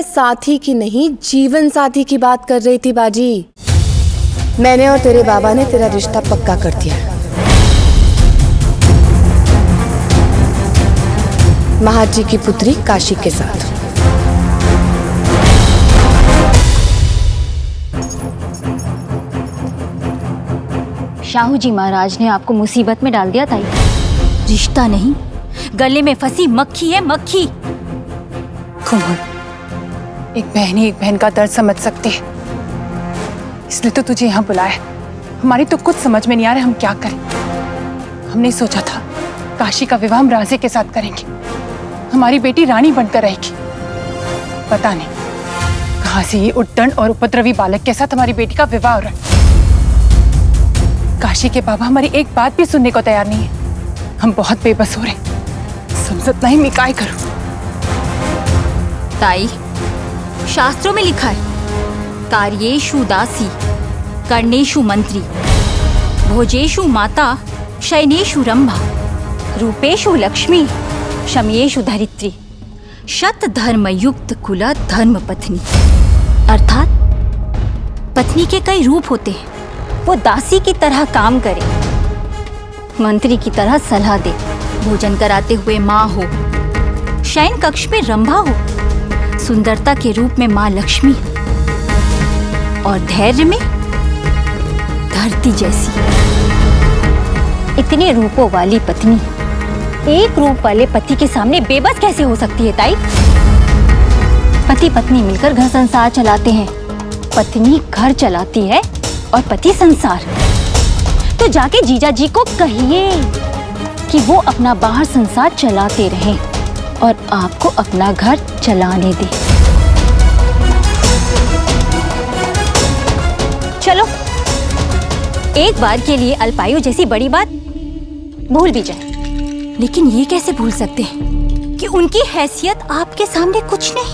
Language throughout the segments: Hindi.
मैं साथी की नहीं, जीवन साथी की बात कर रही थी बाजी। मैंने और तेरे बाबा ने तेरा रिश्ता पक्का कर दिया है महाजी की पुत्री काशी के साथ। शाहू जी महाराज ने आपको मुसीबत में डाल दिया ताई। रिश्ता नहीं, गले में फंसी मक्खी है मक्खी। कोमल, एक बहन ही एक बहन का दर्द समझ सकती है, इसलिए तो तुझे यहाँ बुलाया। हमारी तो कुछ समझ में नहीं आ रहा हम क्या करें। हमने सोचा था काशी का विवाह हम राजे के साथ करेंगे, हमारी बेटी रानी बनकर रहेगी। पता नहीं कहां से ये उद्दंड और उपद्रवी बालक के साथ हमारी बेटी का विवाह हो रहा है। काशी के बाबा हमारी एक बात भी सुनने को तैयार नहीं है। हम बहुत बेबस हो रहे, समझत नहीं मैं काय करूं। ताई, शास्त्रों में लिखा है, कार्येषु दासी कर्णेषु मंत्री, भोजेषु माता शयनेषु रंभा, रूपेषु लक्ष्मी शम्येषु धरित्री, शत धर्म युक्त कुला धर्म पत्नी। अर्थात पत्नी के कई रूप होते हैं। वो दासी की तरह काम करे, मंत्री की तरह सलाह दे, भोजन कराते हुए माँ हो, शयन कक्ष में रंभा हो, सुंदरता के रूप में माँ लक्ष्मी, और धैर्य में धरती जैसी। इतने रूपों वाली पत्नी एक रूप वाले पति के सामने बेबस कैसे हो सकती है ताई? पति पत्नी मिलकर घर संसार चलाते हैं, पत्नी घर चलाती है और पति संसार। तो जाके जीजा जी को कहिए कि वो अपना बाहर संसार चलाते रहें और आपको अपना घर चलाने दे। चलो, एक बार के लिए अल्पायु जैसी बड़ी बात भूल भी जाए, लेकिन ये कैसे भूल सकते हैं कि उनकी हैसियत आपके सामने कुछ नहीं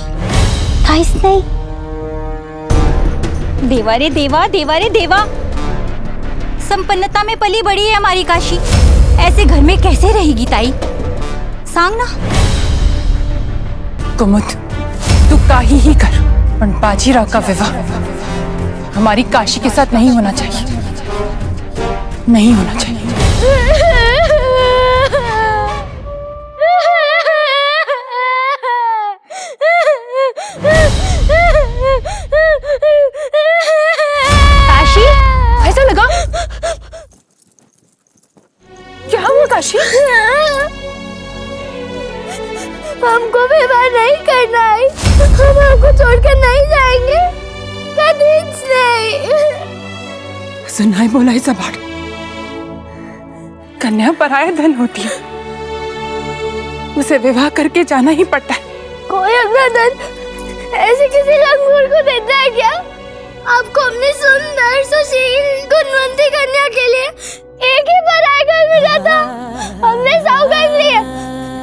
था। इस नहीं, देवा रे देवा, देवा रे देवा, संपन्नता में पली बड़ी है हमारी काशी, ऐसे घर में कैसे रहेगी ताई? सांग ना। कुमुद, तू काही ही कर, पर बाजीराव का विवाह हमारी काशी के साथ नहीं होना चाहिए, नहीं होना चाहिए। काशी, ऐसा लगा? क्या हुआ काशी? हमको विवाह नहीं करना है, हम आपको छोड़कर नहीं जाएंगे, कभी नहीं। सुना है बोला है सबाड़, कन्या पराया धन होती है, उसे विवाह करके जाना ही पड़ता है। कोई अपना धन ऐसे किसी लंगूर को देता है क्या? आपको अपनी सुंदर सुशील गुणवंती कन्या के लिए एक ही पराया घर मिला था, हमने सौगंध लिया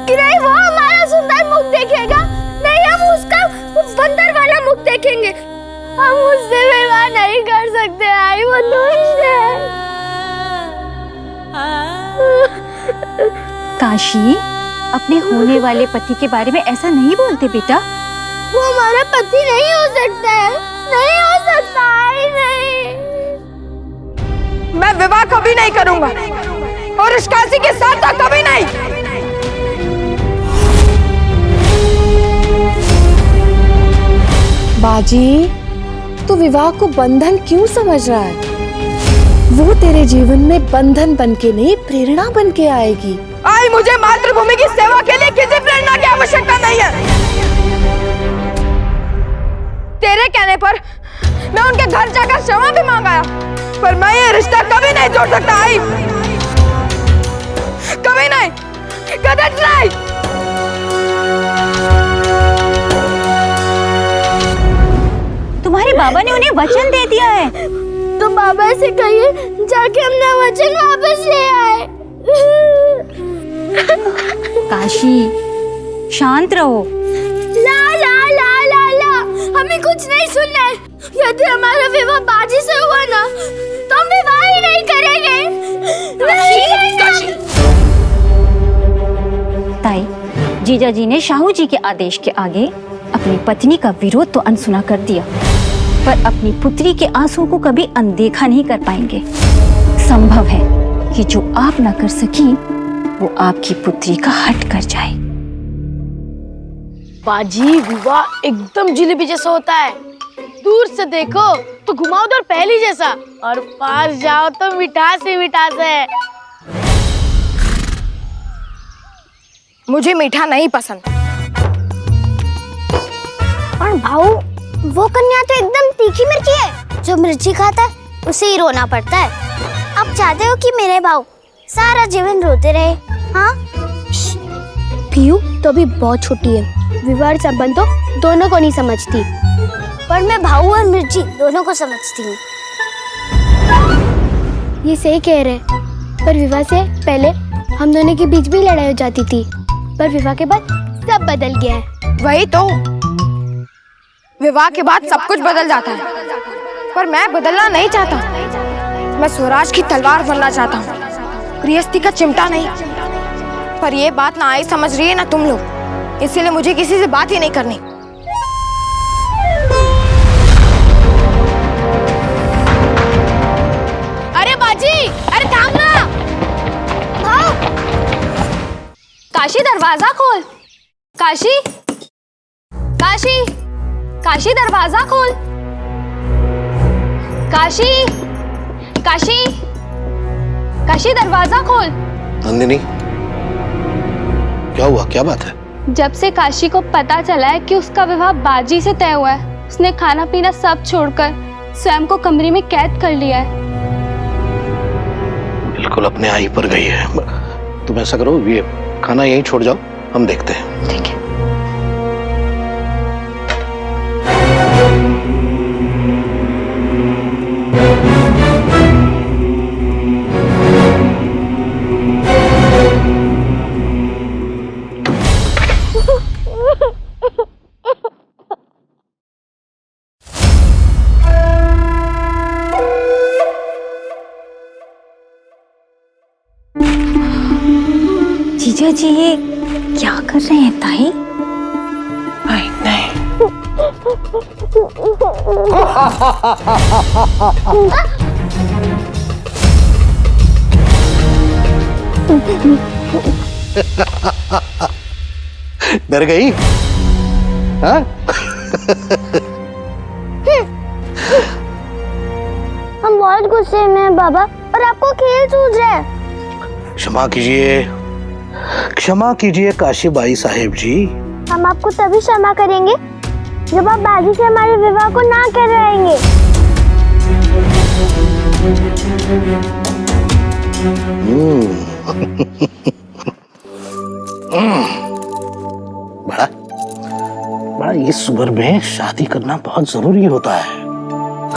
कि नहीं वो हमारा सुंदर मुख देखेगा, नहीं हम उसका बंदर वाला मुख देखेंगे। हम उससे विवाह नहीं कर सकते, आई वो दुष्ट है। काशी, अपने होने वाले पति के बारे में ऐसा नहीं बोलते बेटा। वो हमारा पति नहीं हो सकता है, नहीं हो सकता, आई नहीं। मैं विवाह कभी नहीं करूंगा और इस काशी के साथ तो कभी नहीं। बाजी, तू विवाह को बंधन क्यों समझ रहा है? वो तेरे जीवन में बंधन बनके नहीं, प्रेरणा बनके आएगी। आई मुझे मातृभूमि की सेवा के लिए किसी प्रेरणा की आवश्यकता नहीं है। तेरे कहने पर मैं उनके घर जाकर क्षमा भी मांगा, पर मैं ये रिश्ता कभी नहीं जोड़ सकता। आई कभी नहीं, कभी नहीं। तुम्हारे बाबा ने उन्हें वचन दे दिया है। तो बाबा से कहिए जाके अपना वचन वापस ले आए। काशी, शांत रहो। ला ला ला ला ला, हमें कुछ नहीं सुनना है। यदि हमारा विवाह बाजी से हुआ ना, तो हम विवाह ही नहीं करेंगे। ताई, जीजा जी ने शाहू जी के आदेश के आगे अपनी पत्नी का विरोध तो अनसुना कर दिया, पर अपनी पुत्री के आंसुओं को कभी अनदेखा नहीं कर पाएंगे। संभव है कि जो आप ना कर सकी वो आपकी पुत्री का हट कर जाए। बाजी, विवाह एकदम जिलेबी जैसा होता है। दूर से देखो तो घुमावदार पहली जैसा, और पास जाओ तो मिठास ही मिठास है। मुझे मीठा नहीं पसंद। और भाऊ, वो कन्या तो एकदम तीखी मिर्ची है। जो मिर्ची खाता है उसे ही रोना पड़ता है। आप चाहते हो कि मेरे भाऊ सारा जीवन रोते रहे? हाँ, पीयू तो अभी बहुत छोटी है, विवाह संबंध तो दोनों को नहीं समझती, पर मैं भाऊ और मिर्ची दोनों को समझती हूँ। ये सही कह रहे, पर विवाह से पहले हम दोनों के बीच भी लड़ाई हो जाती थी, पर विवाह के बाद सब बदल गया है। वही तो, विवाह के बाद सब कुछ बदल जाता है, पर मैं बदलना नहीं चाहता। मैं स्वराज की तलवार बनना चाहता हूँ, गृहस्थी का चिमटा नहीं। पर ये बात ना आई समझ रही है ना तुम लोग, इसीलिए मुझे किसी से बात ही नहीं करनी। अरे बाजी, अरे थाम ना। काशी, दरवाजा खोल। काशी, काशी, काशी, दरवाजा खोल। काशी, काशी, काशी, दरवाजा खोल। नंदिनी, क्या हुआ? क्या बात है? जब से काशी को पता चला है कि उसका विवाह बाजी से तय हुआ है, उसने खाना पीना सब छोड़कर स्वयं को कमरे में कैद कर लिया है। बिल्कुल अपने आई पर गई है। तुम ऐसा करो, ये खाना यहीं छोड़ जाओ, हम देखते हैं। ठीक है। जीजा जी, ये क्या कर रहे हैं ताई? नहीं, डर गई? हाँ? हम बहुत गुस्से में हैं बाबा, और आपको खेल सूझ रहा है। क्षमा कीजिए, क्षमा कीजिए काशी बाई साहेब जी। हम आपको तभी क्षमा करेंगे जब आप बाजी से हमारे विवाह को ना कर रहेंगे। बड़ा बड़ा इस उम्र में शादी करना बहुत जरूरी होता है।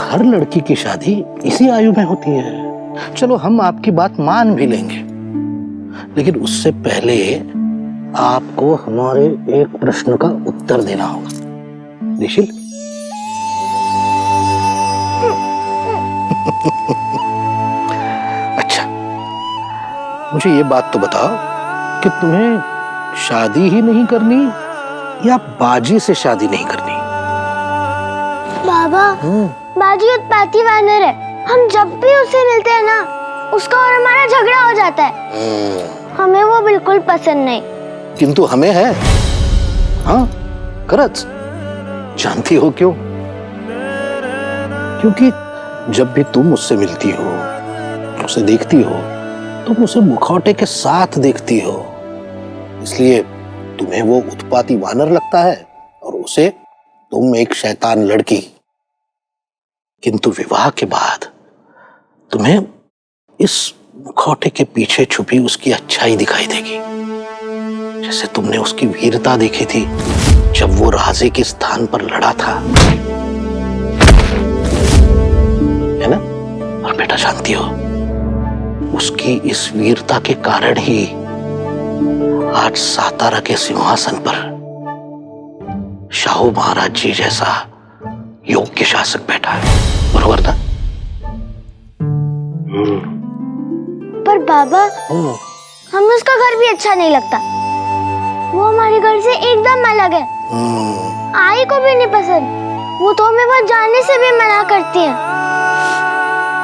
हर लड़की की शादी इसी आयु में होती है। चलो हम आपकी बात मान भी लेंगे, लेकिन उससे पहले आपको हमारे एक प्रश्न का उत्तर देना होगा। निशिल, अच्छा, मुझे ये बात तो बताओ कि तुम्हें शादी ही नहीं करनी या बाजी से शादी नहीं करनी? बाबा, बाजी उत्पाती वानर है। हम जब भी उससे मिलते हैं ना, उसका और हमारा झगड़ा हो जाता है। हमें वो बिल्कुल पसंद नहीं। किंतु हमें है। हाँ, खरच। जानती हो क्यों? क्योंकि जब भी तुम उससे मिलती हो, उसे देखती हो, तुम उसे मुखौटे के साथ देखती हो। इसलिए तुम्हें वो उत्पाती वानर लगता है और उसे तुम एक शैतान लड़की। किंतु विवाह के बाद तुम्हें इस मुखौटे के पीछे छुपी उसकी अच्छाई दिखाई देगी। जैसे तुमने उसकी वीरता देखी थी जब वो राजे के स्थान पर लड़ा था, है ना? और बेटा जानती हो, उसकी इस वीरता के कारण ही आज सातारा के सिंहासन पर शाहू महाराज जी जैसा योग्य शासक बैठा है। बरोबर था? पर बाबा, हमें उसका घर भी अच्छा नहीं लगता। वो हमारे घर से एकदम अलग है। आई को भी नहीं पसंद, वो तो हमें वहाँ जाने से भी मना करती है।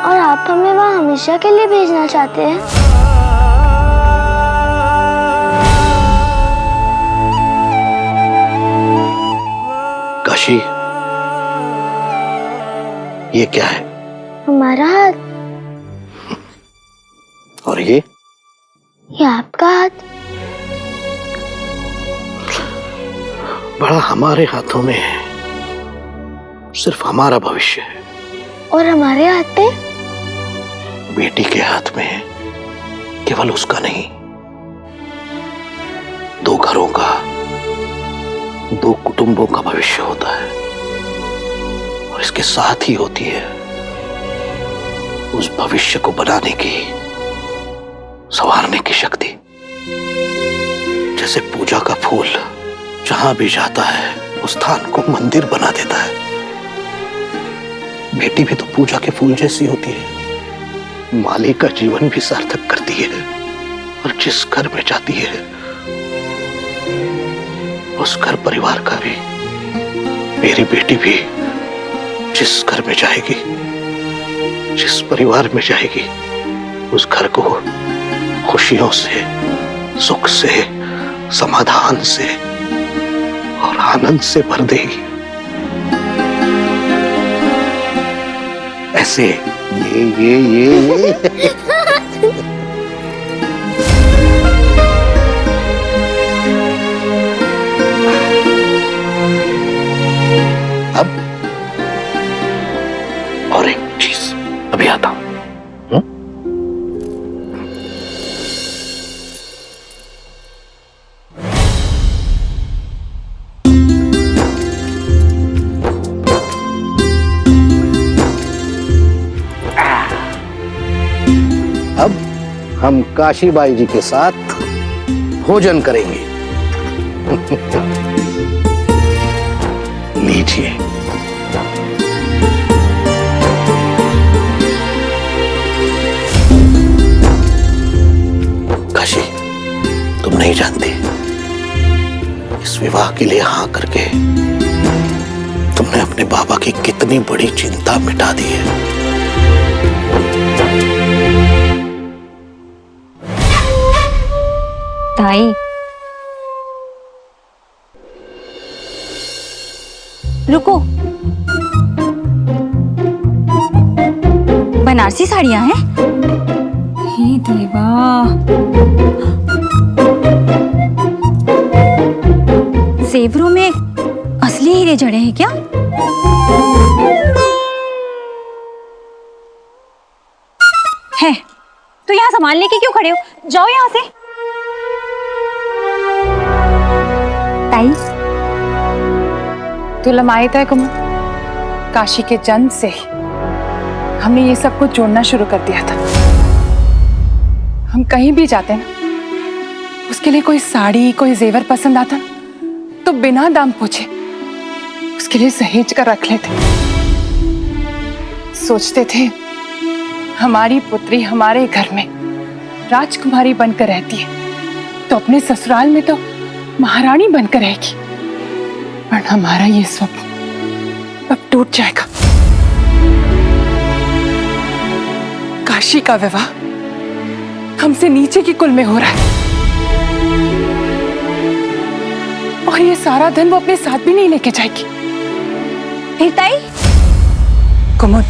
और आप हमें वहाँ हमेशा के लिए भेजना चाहते हैं। काशी, ये क्या है? हमारा हाथ। और ये आपका हाथ। बड़ा हमारे हाथों में है, सिर्फ हमारा भविष्य है। और हमारे हाथ पे? बेटी के हाथ में है, केवल उसका नहीं, दो घरों का, दो कुटुंबों का भविष्य होता है। और इसके साथ ही होती है उस भविष्य को बनाने की, संवारने की शक्ति। जैसे पूजा का फूल जहां भी जाता है उस स्थान को मंदिर बना देता है, बेटी भी तो पूजा के फूल जैसी होती है, माली का जीवन भी सार्थक करती है। और जिस घर में जाती है उस घर परिवार का भी, मेरी बेटी भी जिस घर में जाएगी, जिस परिवार में जाएगी, उस घर को खुशियों से, सुख से, समाधान से और आनंद से भर देगी। ऐसे ये अब और एक चीज, अभी आता हूं। अब हम काशीबाई जी के साथ भोजन करेंगे। लीजिए। काशी, तुम नहीं जानते, इस विवाह के लिए हाँ करके तुमने अपने बाबा की कितनी बड़ी चिंता मिटा दी है। ताई, रुको, बनारसी साड़ियां हैं? हे देवा, जेवरों में असली हीरे जड़े हैं क्या? है तो यहाँ सामान लेके क्यों खड़े हो? जाओ यहाँ से। ताई, तो लमायत है कुमुद, काशी के जन्म से ही हमने ये सब कुछ जोड़ना शुरू कर दिया था। हम कहीं भी जाते ना, उसके लिए कोई साड़ी, कोई जेवर पसंद आता ना, तो बिना दाम पूछे उसके लिए सहेज कर रख लेते। सोचते थे हमारी पुत्री हमारे घर में राजकुमारी बनकर रहती है तो अपने ससुराल में तो महारानी बनकर रहेगी, पर हमारा ये स्वप्न अब टूट जाएगा। काशी का विवाह हमसे नीचे की कुल में हो रहा है और ये सारा धन वो अपने साथ भी नहीं लेके जाएगी। फिर ताई? कुमुद,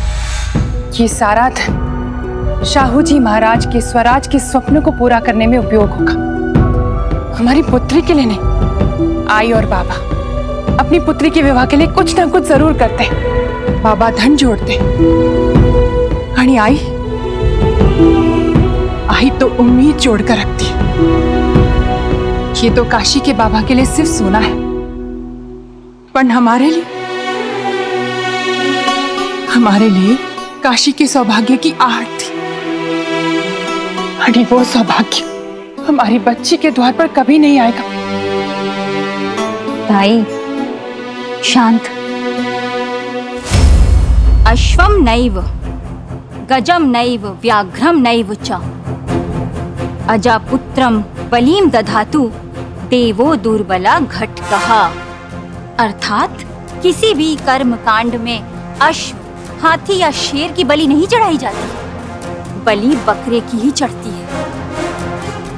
ये सारा धन शाहू जी महाराज के स्वराज के स्वप्न को पूरा करने में उपयोग होगा, हमारी पुत्री के लिए नहीं। आई और बाबा अपनी पुत्री के विवाह के लिए कुछ ना कुछ जरूर करते हैं। बाबा धन जोड़ते आणि आई तो उम्मीद जोड़कर रखती है। ये तो काशी के बाबा के लिए सिर्फ सोना है, पर हमारे लिए काशी के सौभाग्य की आहट थी। आणि वो सौभाग्य हमारी बच्ची के द्वार पर कभी नहीं आएगा। ताई, शांत। अश्वम नैव गजम नैव व्याघ्रम नैव च अजापुत्रम बलिम दधातु देवो दुर्बला घटकः। अर्थात किसी भी कर्म कांड में अश्व, हाथी या शेर की बलि नहीं चढ़ाई जाती, बलि बकरे की ही चढ़ती है।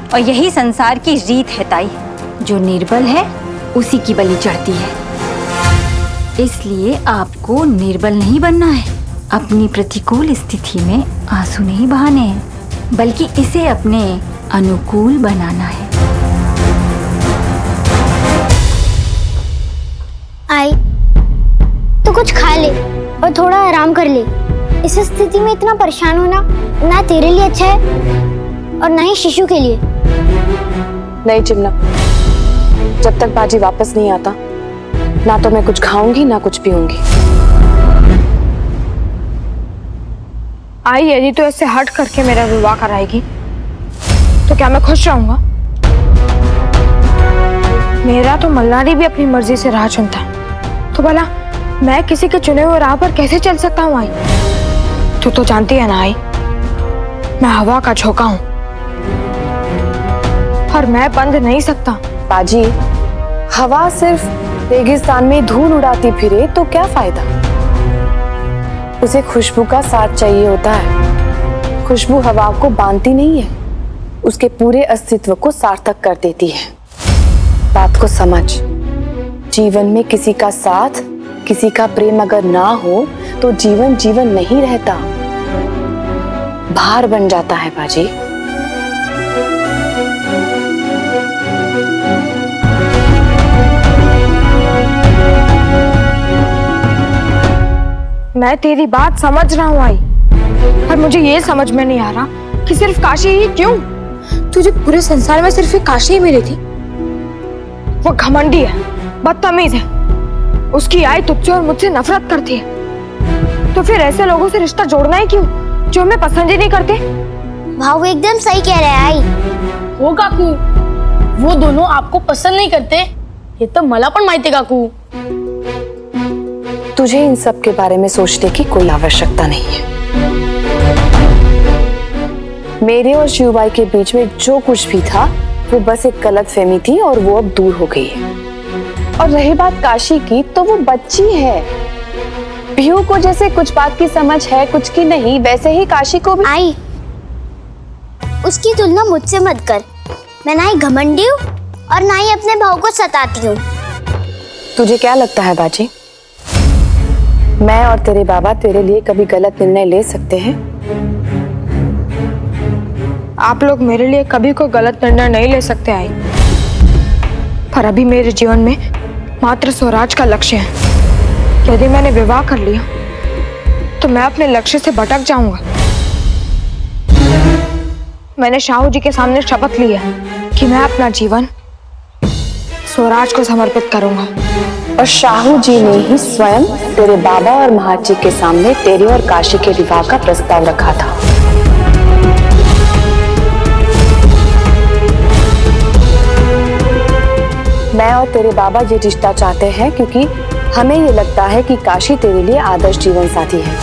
और यही संसार की रीत है ताई, जो निर्बल है उसी की बलि चढ़ती है। इसलिए आपको निर्बल नहीं बनना है, अपनी प्रतिकूल स्थिति में आंसू नहीं बहाने हैं, बल्कि इसे अपने अनुकूल बनाना है। आई तो कुछ खा ले और थोड़ा आराम कर ले। इस स्थिति में इतना परेशान होना ना तेरे लिए अच्छा है और ना ही शिशु के लिए। नहीं चिमना, जब तक बाजी वापस नहीं आता ना तो मैं कुछ खाऊंगी ना कुछ पीऊंगी। आई यदि तो ऐसे हट करके मेरा विवाह कराएगी तो क्या मैं खुश रहूंगा? मेरा तो मल्लारी भी अपनी मर्जी से राह चुनता है, तो भला मैं किसी के चुने हुए राह पर कैसे चल सकता हूँ? आई तू तो जानती है ना आई, मैं हवा का झोंका हूँ और मैं बंद नहीं सकता। बाजी, हवा सिर्फ रेगिस्तान में धूल उड़ाती फिरे तो क्या फायदा? उसे खुशबू का साथ चाहिए होता है। खुशबू हवा को बांधती नहीं है, उसके पूरे अस्तित्व को सार्थक कर देती है। बात को समझ, जीवन में किसी का साथ, किसी का प्रेम अगर ना हो तो जीवन जीवन नहीं रहता, भार बन जाता है बाजी। मैं तेरी बात समझ रहा हूँ आई, पर मुझे ये समझ में नहीं आ रहा कि सिर्फ काशी ही क्यों? तुझे पूरे संसार में सिर्फ एक काशी ही मिली थी। वो घमंडी है, बदतमीज है, उसकी आई तुझसे और मुझसे नफरत करती है। तो फिर ऐसे लोगों से रिश्ता जोड़ना ही क्यों, जो हमें पसंद ही नहीं करते? भाऊ एकदम सही कह रहे हैं आई। हो काकू, वो दोनों आपको पसंद नहीं करते, ये तो मला पण माहिती काकू। तुझे इन सब के बारे में सोचने की कोई आवश्यकता नहीं है। मेरे और शिवबाई के बीच में जो कुछ भी था वो बस एक गलतफहमी थी और वो अब दूर हो गई है। और रही बात काशी की, तो वो बच्ची है। पीहू को जैसे कुछ बात की समझ है कुछ की नहीं, वैसे ही काशी को भी। आई, उसकी तुलना मुझसे मत कर। मैं ना ही घमंडी हूँ और ना ही अपने भाव को सताती हूँ। तुझे क्या लगता है बाजी, मैं और तेरे बाबा तेरे लिए कभी गलत निर्णय ले सकते हैं? आप लोग मेरे लिए कभी कोई गलत निर्णय नहीं ले सकते आई, पर अभी मेरे जीवन में मात्र स्वराज का लक्ष्य है। यदि मैंने विवाह कर लिया तो मैं अपने लक्ष्य से भटक जाऊंगा। मैंने शाहू जी के सामने शपथ ली है कि मैं अपना जीवन स्वराज को समर्पित करूंगा। और शाहू जी ने ही स्वयं तेरे बाबा और महाजी के सामने तेरे और काशी के विवाह का प्रस्ताव रखा था। मैं और तेरे बाबा ये रिश्ता चाहते हैं क्योंकि हमें ये लगता है कि काशी तेरे लिए आदर्श जीवन साथी है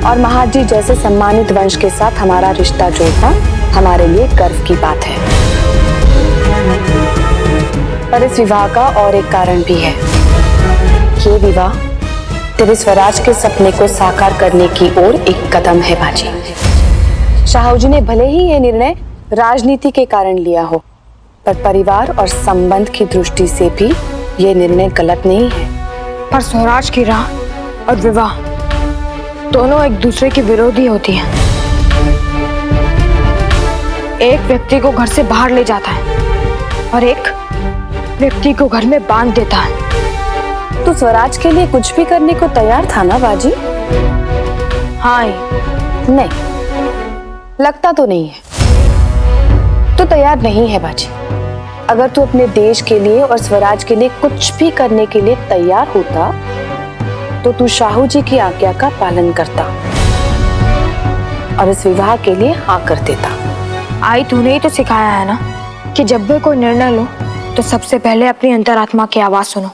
और महाजी जैसे सम्मानित वंश के साथ हमारा रिश्ता जोड़ना हमारे लिए गर्व की बात है। पर इस विवाह का और एक कारण भी है। ये विवाह तेरे स्वराज के सपने को साकार करने की ओर एक कदम है बाजी। शाहू जी ने भले ही ये निर्णय राजनीति के कारण लिया हो, पर परिवार और संबंध की दृष्टि से भी ये निर्णय गलत नहीं है। पर स्वराज की राह और विवाह दोनों एक दूसरे के विरोधी होती हैं। एक व्यक्ति को घर से बाहर ले जाता है और एक व्यक्ति को घर में बांध देता है। तू स्वराज के लिए कुछ भी करने को तैयार था ना बाजी? हाँ। नहीं, लगता तो नहीं है। तू तैयार नहीं है बाजी। अगर तू अपने देश के लिए और स्वराज के लिए कुछ भी करने के लिए तैयार होता तो तू शाहू जी की आज्ञा का पालन करता और इस विवाह के लिए हाँ कर देता। आई, तूने ही तो सिखाया है ना कि जब भी कोई निर्णय लो तो सबसे पहले अपनी अंतरात्मा की आवाज सुनो,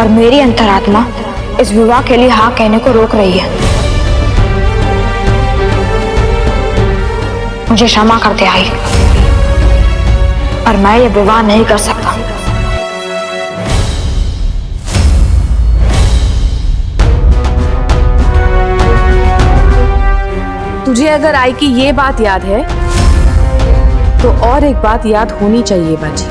और मेरी अंतरात्मा इस विवाह के लिए हाँ कहने को रोक रही है। मुझे क्षमा कर दे आई, पर मैं ये विवाह नहीं कर सकता। तुझे अगर आई की ये बात याद है तो और एक बात याद होनी चाहिए बाजी।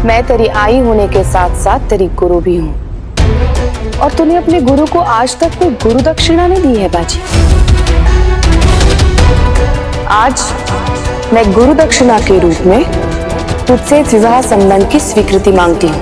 मैं तेरी आई होने के साथ साथ तेरी गुरु भी हूं, और तूने अपने गुरु को आज तक कोई गुरु दक्षिणा नहीं दी है बाजी। आज मैं गुरु दक्षिणा के रूप में तुझसे विवाह संबंध की स्वीकृति मांगती हूँ।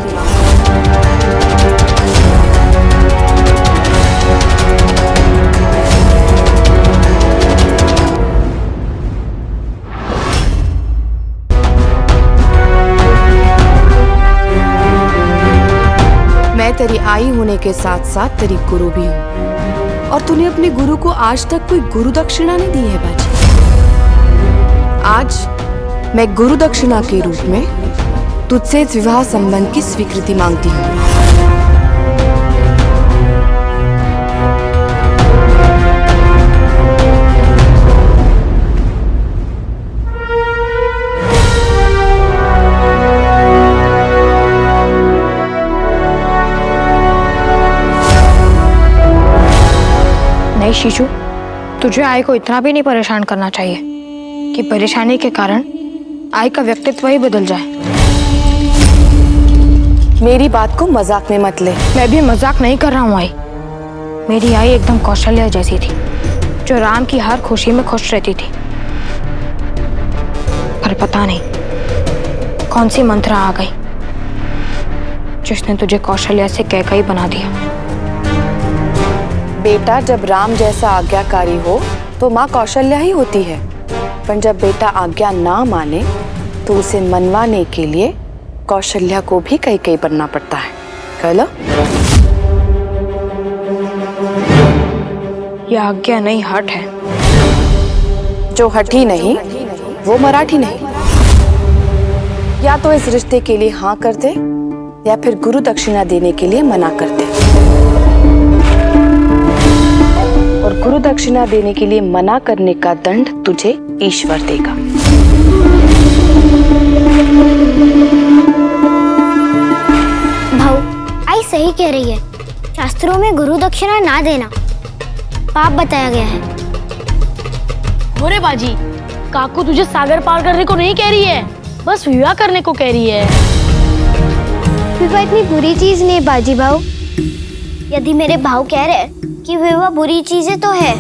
मैं तेरी आई होने के साथ साथ तेरी गुरु भी हूँ, और तूने अपने गुरु को आज तक कोई गुरु दक्षिणा नहीं दी है बाजी। आज मैं गुरु दक्षिणा के रूप में तुझसे विवाह संबंध की स्वीकृति मांगती हूँ। नहीं शीशु, तुझे आई को इतना भी नहीं परेशान करना चाहिए कि परेशानी के कारण आई का व्यक्तित्व ही बदल जाए। मेरी बात को मजाक में मत ले। मैं भी मजाक नहीं कर रहा हूँ आई। मेरी आई एकदम कौशल्या जैसी थी, जो राम की हर खुशी में खुश रहती थी। पर पता नहीं कौन सी मंत्रा आ गई जिसने तुझे कौशल्या से कैकई बना दिया। बेटा, जब राम जैसा आज्ञाकारी हो तो माँ कौशल्या ही होती है, पर जब बेटा आज्ञा ना माने तो उसे मनवाने के लिए कौशल्या को भी कैकई बनना पड़ता है। कहलो, यह आज्ञा नहीं, हठ है। जो हठी नहीं वो मराठी नहीं। या तो इस रिश्ते के लिए हाँ कर दे या फिर गुरु दक्षिणा देने के लिए मना कर दे। और गुरु दक्षिणा देने के लिए मना करने का दंड तुझे ईश्वर देगा। भाऊ, आई सही कह रही है। शास्त्रों में गुरु दक्षिणा ना देना पाप बताया गया है। अरे बाजी, काकू तुझे सागर पार करने को नहीं कह रही है, बस विवाह करने को कह रही है। विवाह इतनी बुरी चीज नहीं बाजी भाऊ। यदि मेरे भाऊ कह रहे कि विवाह बुरी चीजें तो है।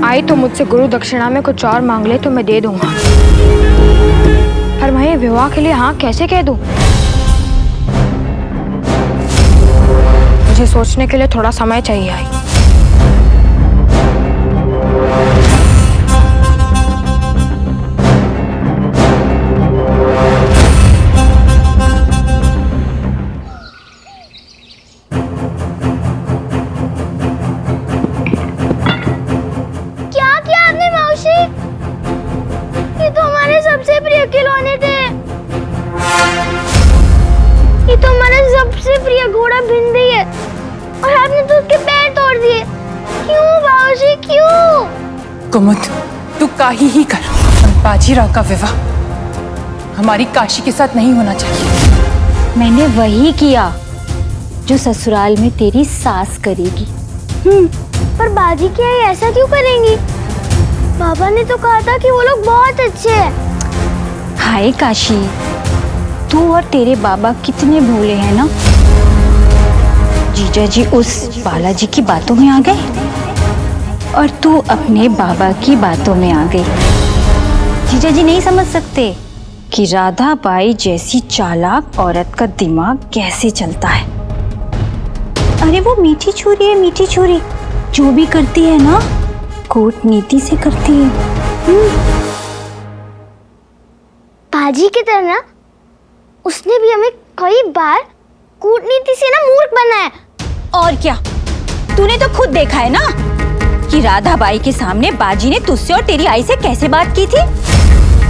आई तो मुझसे गुरु दक्षिणा में कुछ और मांग ले तो मैं दे दूंगा, पर मैं विवाह के लिए हाँ कैसे कह दूं? मुझे सोचने के लिए थोड़ा समय चाहिए आई। सबसे प्रिय खिलौने थे। ये तो हमारा सबसे प्रिय घोड़ा भिंडी है और आपने तो उसके पैर तोड़ दिए। क्यों बाबूजी, क्यों? कुमुद, तू काही ही कर, बाजीराव का विवाह हमारी काशी के साथ नहीं होना चाहिए। मैंने वही किया जो ससुराल में तेरी सास करेगी। पर बाजी क्या है, ऐसा क्यों करेंगी? बाबा ने तो कहा था कि वो लोग बहुत अच्छे हैं। हाय काशी, तू और तेरे बाबा कितने भोले हैं ना। जीजा जी उस बालाजी की बातों में आ गए और तू अपने बाबा की बातों में आ गई। जीजा जी नहीं समझ सकते कि राधा बाई जैसी चालाक औरत का दिमाग कैसे चलता है। अरे वो मीठी छुरी है, मीठी छुरी, जो भी करती है ना कूटनीति से करती है। बाजी की तरह ना उसने भी हमें कई बार कूटनीति से ना मूर्ख बनाया। और क्या, तूने तो खुद देखा है ना कि राधा बाई के सामने बाजी ने तुझसे और तेरी आई से कैसे बात की थी।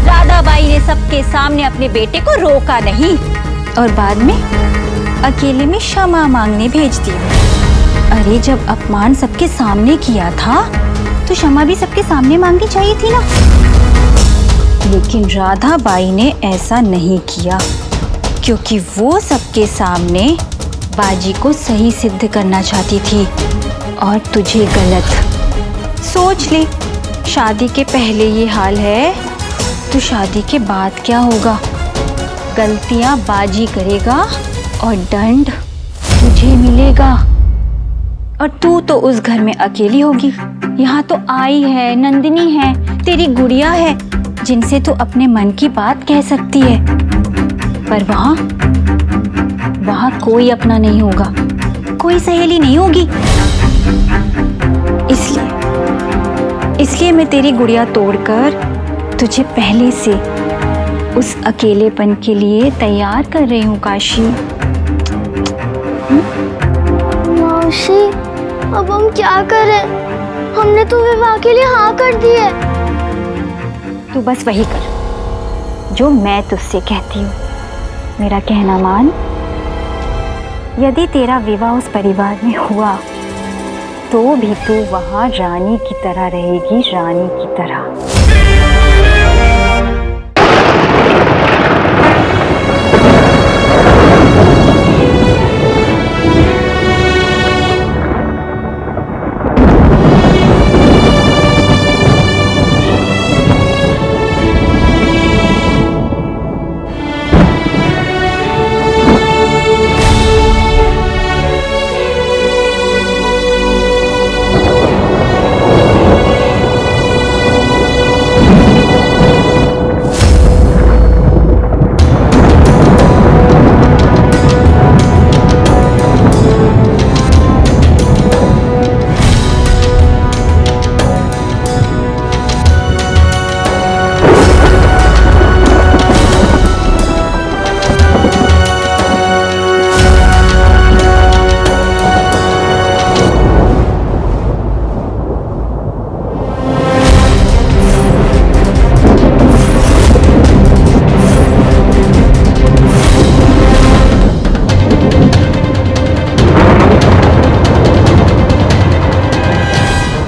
राधा बाई ने सबके सामने अपने बेटे को रोका नहीं और बाद में अकेले में क्षमा मांगने भेज दिया। अरे जब अपमान सबके सामने किया था तो क्षमा भी सबके सामने मांगनी चाहिए थी ना। लेकिन राधा बाई ने ऐसा नहीं किया, क्योंकि वो सबके सामने बाजी को सही सिद्ध करना चाहती थी और तुझे गलत। सोच ले, शादी के पहले ये हाल है तो शादी के बाद क्या होगा। गलतियां बाजी करेगा और दंड तुझे मिलेगा। और तू तो उस घर में अकेली होगी। यहाँ तो आई है, नंदिनी है, तेरी गुड़िया है, जिनसे तू अपने मन की बात कह सकती है। पर वहाँ कोई अपना नहीं होगा, कोई सहेली नहीं होगी। इसलिए मैं तेरी गुड़िया तोड़कर तुझे पहले से उस अकेलेपन के लिए तैयार कर रही हूँ काशी। मौसी, अब हम क्या करें? हमने तो विवाह के लिए हाँ कर दी है। तू बस वही कर जो मैं तुझसे कहती हूँ। मेरा कहना मान। यदि तेरा विवाह उस परिवार में हुआ तो भी तू वहाँ रानी की तरह रहेगी, रानी की तरह।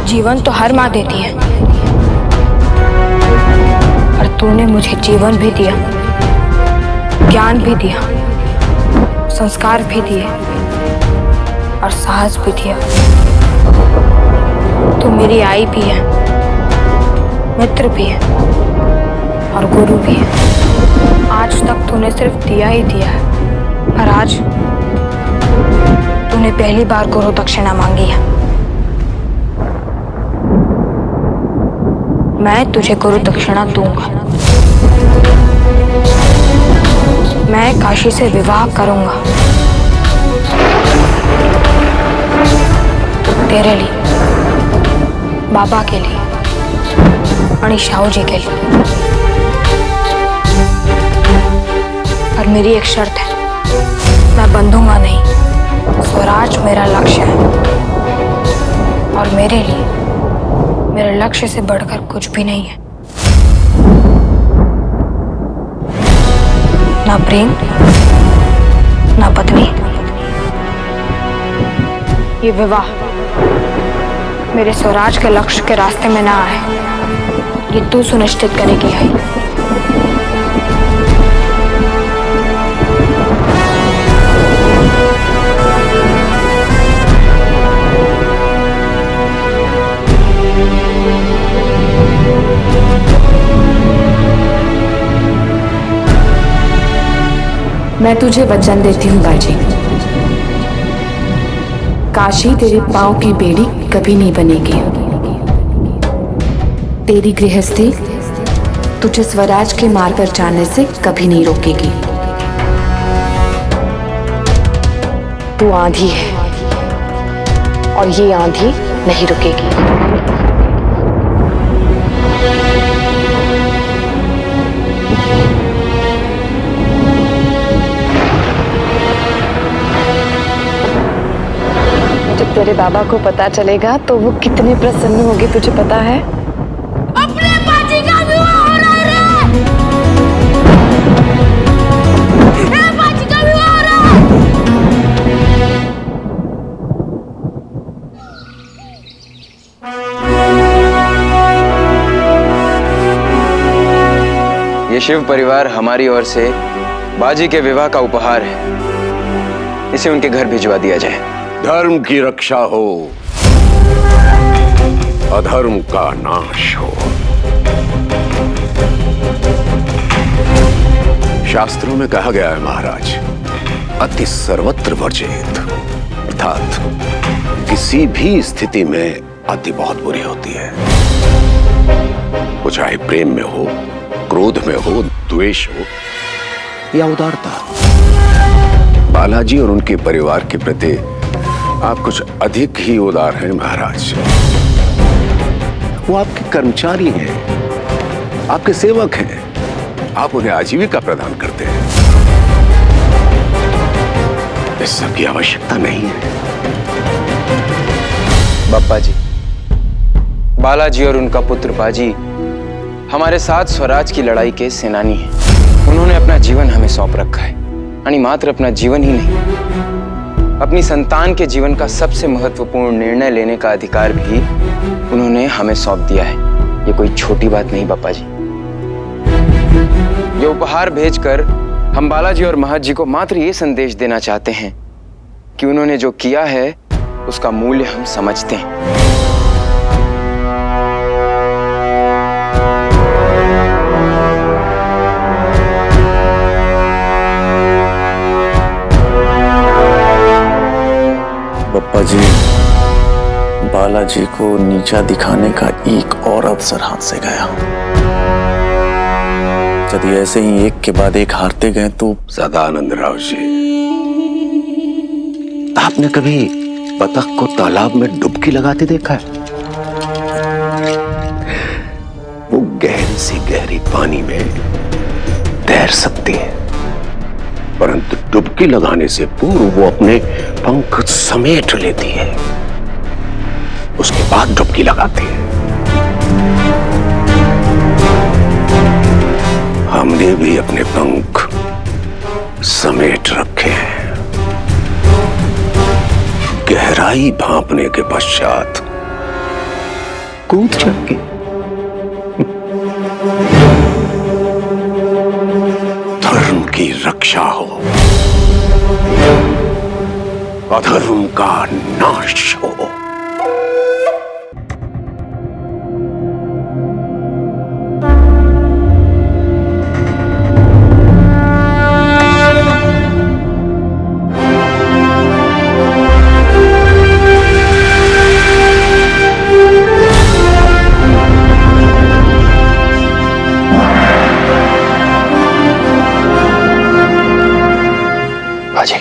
जीवन तो हर माँ देती है, पर तूने मुझे जीवन भी दिया, ज्ञान भी दिया, संस्कार भी दिए और साहस भी दिया। तू मेरी आई भी है, मित्र भी है और गुरु भी है। आज तक तूने सिर्फ दिया ही दिया है, पर आज तूने पहली बार गुरु दक्षिणा मांगी है। मैं तुझे गुरु दक्षिणा दूंगा। मैं काशी से विवाह करूंगा, तेरे लिए, बाबा के लिए, आणि शाहू जी के लिए। पर मेरी एक शर्त है, मैं बंधूंगा नहीं। स्वराज मेरा लक्ष्य है और मेरे लिए मेरे लक्ष्य से बढ़कर कुछ भी नहीं है। ना प्रेम, ना पत्नी। ये विवाह मेरे स्वराज के लक्ष्य के रास्ते में ना आए, ये तू सुनिश्चित करेगी है। मैं तुझे वचन देती हूँ बाजी, काशी तेरे पांव की बेड़ी कभी नहीं बनेगी। तेरी गृहस्थी तुझे स्वराज के मार्ग पर जाने से कभी नहीं रोकेगी। तू आंधी है और ये आंधी नहीं रुकेगी। जब तेरे बाबा को पता चलेगा तो वो कितने प्रसन्न होंगे, तुझे पता है? अपने बाजी का विवाह हो रहा है। बाजी का विवाह हो रहा है। शिव परिवार हमारी ओर से बाजी के विवाह का उपहार है, इसे उनके घर भिजवा दिया जाए। धर्म की रक्षा हो, अधर्म का नाश हो। शास्त्रों में कहा गया है महाराज, अति सर्वत्र वर्जित, अर्थात किसी भी स्थिति में अति बहुत बुरी होती है। वो चाहे प्रेम में हो, क्रोध में हो, द्वेष हो या उदारता। बालाजी और उनके परिवार के प्रति आप कुछ अधिक ही उदार हैं महाराज। वो आपके कर्मचारी हैं, आपके सेवक हैं, आप उन्हें आजीविका प्रदान करते हैं। इस सब की आवश्यकता नहीं है। बप्पा जी, बालाजी और उनका पुत्र बाजी हमारे साथ स्वराज की लड़ाई के सेनानी हैं। उन्होंने अपना जीवन हमें सौंप रखा है, यानी मात्र अपना जीवन ही नहीं, अपनी संतान के जीवन का सबसे महत्वपूर्ण निर्णय लेने का अधिकार भी उन्होंने हमें सौंप दिया है। ये कोई छोटी बात नहीं बप्पा जी। ये उपहार भेजकर हम बालाजी और महत जी को मात्र ये संदेश देना चाहते हैं कि उन्होंने जो किया है उसका मूल्य हम समझते हैं। बप्पा जी, बालाजी को नीचा दिखाने का एक और अवसर हाथ से गया। यदि ऐसे ही एक के बाद एक हारते गए तो। सदानंद राव जी, आपने कभी बतख को तालाब में डुबकी लगाते देखा है? वो गहरी सी गहरी पानी में तैर सकती है, परंतु डुबकी लगाने से पूर्व वो अपने पंख समेट लेती है, उसके बाद डुबकी लगाती है। हमने भी अपने पंख समेट रखे हैं। गहराई भांपने के पश्चात कूद जाएंगे। धर्म की रक्षा हो, अधर्म का नाश हो। बाजी,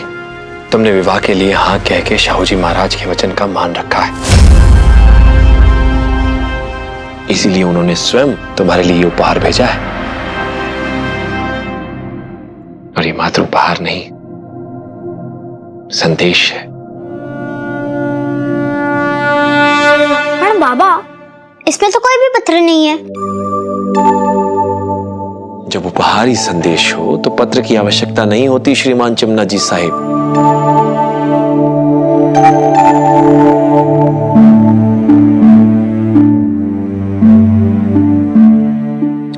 तुमने विवाह के लिए हाँ कह के शाहू जी महाराज के वचन का मान रखा है, इसीलिए उन्होंने स्वयं तुम्हारे लिए उपहार भेजा है। और ये मात्र उपहार नहीं, संदेश है। पर बाबा, इसमें तो कोई भी पत्र नहीं है। जब उपहार ही संदेश हो तो पत्र की आवश्यकता नहीं होती श्रीमान चिमना जी साहिब।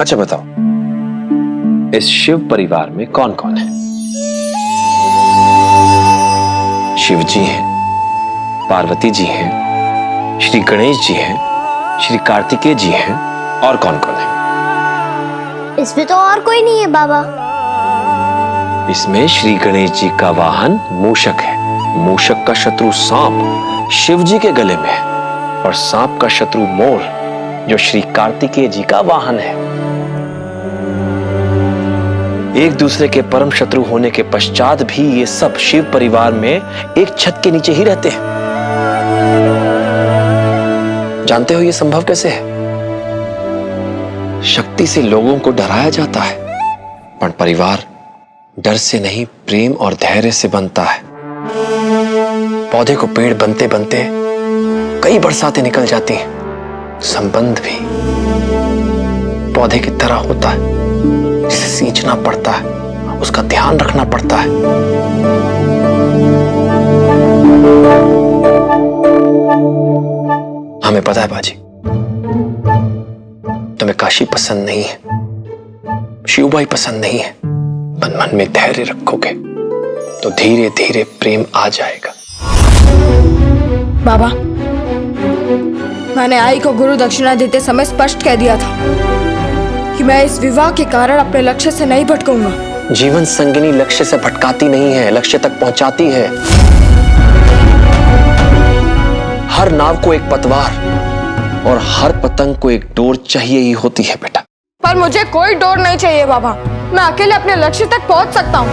अच्छा बताओ, इस शिव परिवार में कौन कौन है? शिव जी हैं, पार्वती जी हैं, श्री गणेश जी हैं, श्री कार्तिकेय जी हैं, और कौन कौन है? इसमें तो और कोई नहीं है बाबा। इसमें श्री गणेश जी का वाहन मूषक है। मूषक का शत्रु सांप शिव जी के गले में है, और सांप का शत्रु मोर जो श्री कार्तिकेय जी का वाहन है। एक दूसरे के परम शत्रु होने के पश्चात भी ये सब शिव परिवार में एक छत के नीचे ही रहते हैं। जानते हो ये संभव कैसे है? शक्ति से लोगों को डराया जाता है, पर परिवार डर से नहीं, प्रेम और धैर्य से बनता है। पौधे को पेड़ बनते बनते कई बरसातें निकल जाती हैं। संबंध भी पौधे की तरह होता है, जिसे सींचना पड़ता है, उसका ध्यान रखना पड़ता है। हमें पता है बाजी, तुम्हें काशी पसंद नहीं है, शिवबाई पसंद नहीं है, मन मन में धैर्य रखोगे तो धीरे धीरे प्रेम आ जाएगा। बाबा, मैंने आई को गुरु दक्षिणा देते समय स्पष्ट कह दिया था कि मैं इस विवाह के कारण अपने लक्ष्य से नहीं भटकूंगा। जीवन संगिनी लक्ष्य से भटकाती नहीं है, लक्ष्य तक पहुंचाती है। हर नाव को एक पतवार और हर पतंग को एक डोर चाहिए ही होती है बेटा। पर मुझे कोई डोर नहीं चाहिए बाबा, मैं अकेले अपने लक्ष्य तक पहुंच सकता हूँ।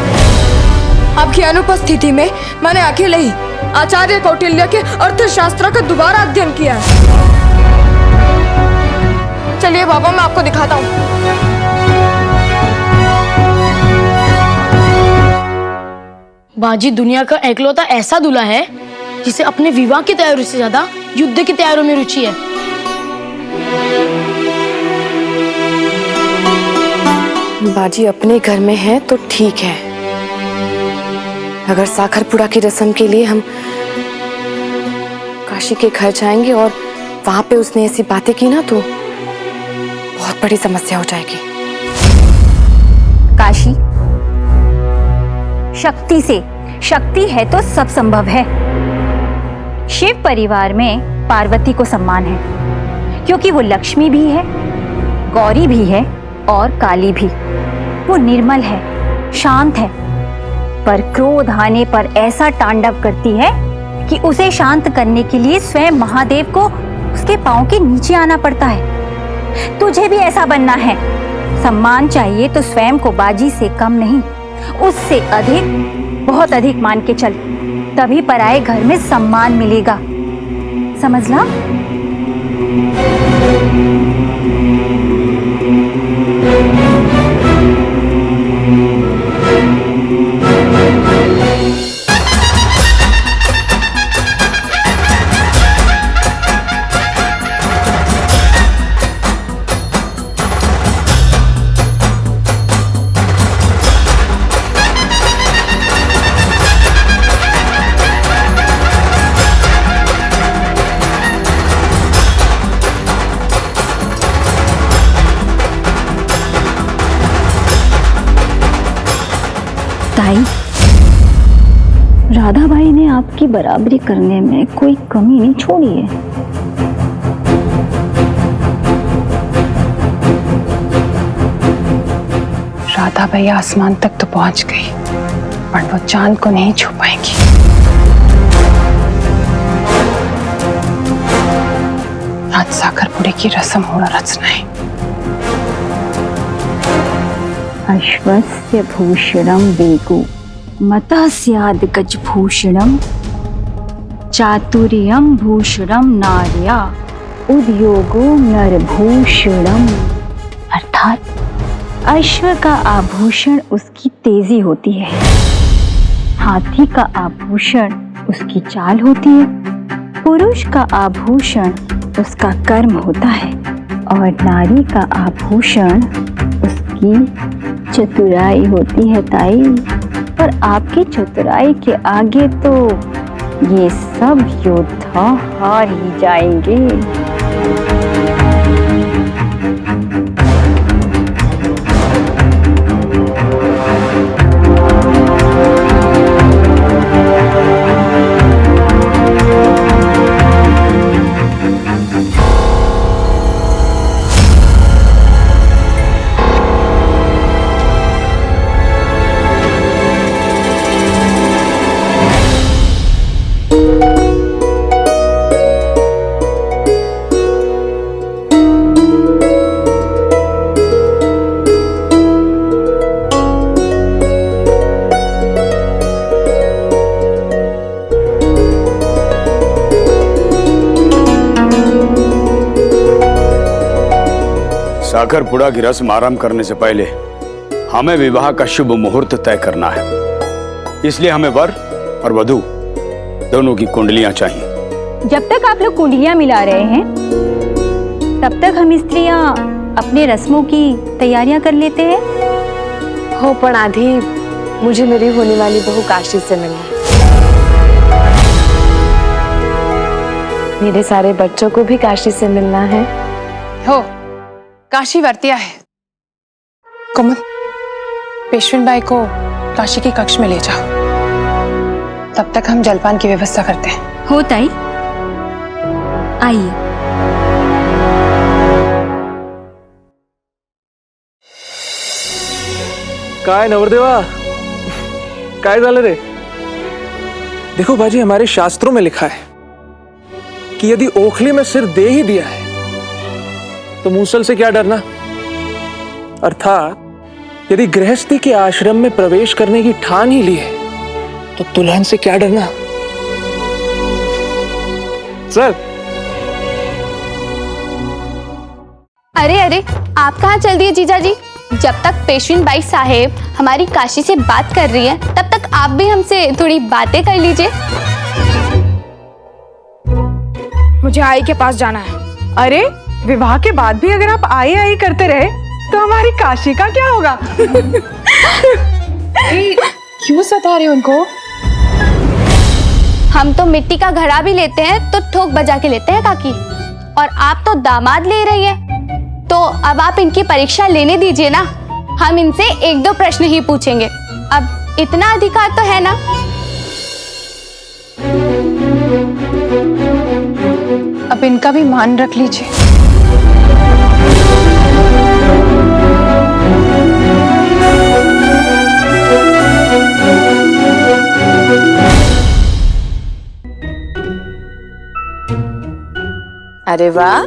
आपकी अनुपस्थिति में मैंने अकेले ही आचार्य कौटिल्य के अर्थशास्त्र का दोबारा अध्ययन किया है। चलिए बाबा, मैं आपको दिखाता हूँ। बाजी दुनिया का एकलौता ऐसा दूल्हा है जिसे अपने विवाह की तैयारी से ज्यादा युद्ध की तैयारियों में रुचि है। बाजी अपने घर में है तो ठीक है, अगर साखरपुड़ा की रस्म के लिए हम काशी के घर जाएंगे और वहां पे उसने ऐसी बातें की ना तो बहुत बड़ी समस्या हो जाएगी। काशी, शक्ति से, शक्ति है तो सब संभव है। शिव परिवार में पार्वती को सम्मान है क्योंकि वो लक्ष्मी भी है, गौरी भी है और काली भी। वो निर्मल है, शांत है, पर क्रोध आने पर ऐसा तांडव करती है कि उसे शांत करने के लिए स्वयं महादेव को उसके पांव के नीचे आना पड़ता है। तुझे भी ऐसा बनना है। सम्मान चाहिए तो स्वयं को बाजी से कम नहीं, उससे अधिक, बहुत अधिक मान के चल, तभी पराए घर में सम्मान मिलेगा। समझला? राधाबाई ने आपकी बराबरी करने में कोई कमी नहीं छोड़ी है। राधाबाई आसमान तक तो पहुंच गई, पर वो चांद को नहीं छू पाएंगी। आज साखरपुड़े की रस्म होना रचना है। अश्वस्य भूषणम वेगो मतः स्याद् गजभूषणम चातुर्यं भूषणम नार्या उद्योगो नरभूषणम। अर्थात अश्व का आभूषण उसकी तेजी होती है, हाथी का आभूषण उसकी चाल होती है, पुरुष का आभूषण उसका कर्म होता है और नारी का आभूषण उसकी चतुराई होती है ताई। पर आपकी चतुराई के आगे तो ये सब योद्धा हार ही जाएंगे। साखरपुड़ा की रस्म आरंभ करने से पहले हमें विवाह का शुभ मुहूर्त तय करना है, इसलिए हमें वर और वधू दोनों की कुंडलियां चाहिए। जब तक आप लोग कुंडलियां मिला रहे हैं तब तक हम स्त्रियां अपने रस्मों की तैयारियां कर लेते हैं। हो पण आधी मुझे मेरी होने वाली बहू काशी से मिलना है। मेरे सारे बच्चों को भी काशी से मिलना है। हो, काशी वर्तिया है। कोमल, पेशवेन बाई को काशी के कक्ष में ले जाओ, तब तक हम जलपान की व्यवस्था करते हैं। हो ताई, आइए। काय नवरदेवा, काय झालं रे? देखो बाजी, हमारे शास्त्रों में लिखा है कि यदि ओखली में सिर दे ही दिया है तो मूसल से क्या डरना। अर्थात यदि गृहस्थी के आश्रम में प्रवेश करने की ठान ही ली है तो दुल्हन से क्या डरना। चल। अरे अरे, आप कहाँ चल दिए जीजा जी? जब तक पेशवेन बाई साहेब हमारी काशी से बात कर रही है, तब तक आप भी हमसे थोड़ी बातें कर लीजिए। मुझे आई के पास जाना है। अरे, विवाह के बाद भी अगर आप आई आई करते रहे तो हमारी काशी का क्या होगा? क्यों सता रहे उनको? हम तो मिट्टी का घड़ा भी लेते हैं तो ठोक बजा के लेते हैं काकी, और आप तो दामाद ले रही हैं, तो अब आप इनकी परीक्षा लेने दीजिए ना। हम इनसे 1-2 प्रश्न ही पूछेंगे, अब इतना अधिकार तो है ना। अब इनका भी मान रख लीजिए। अरे वाह,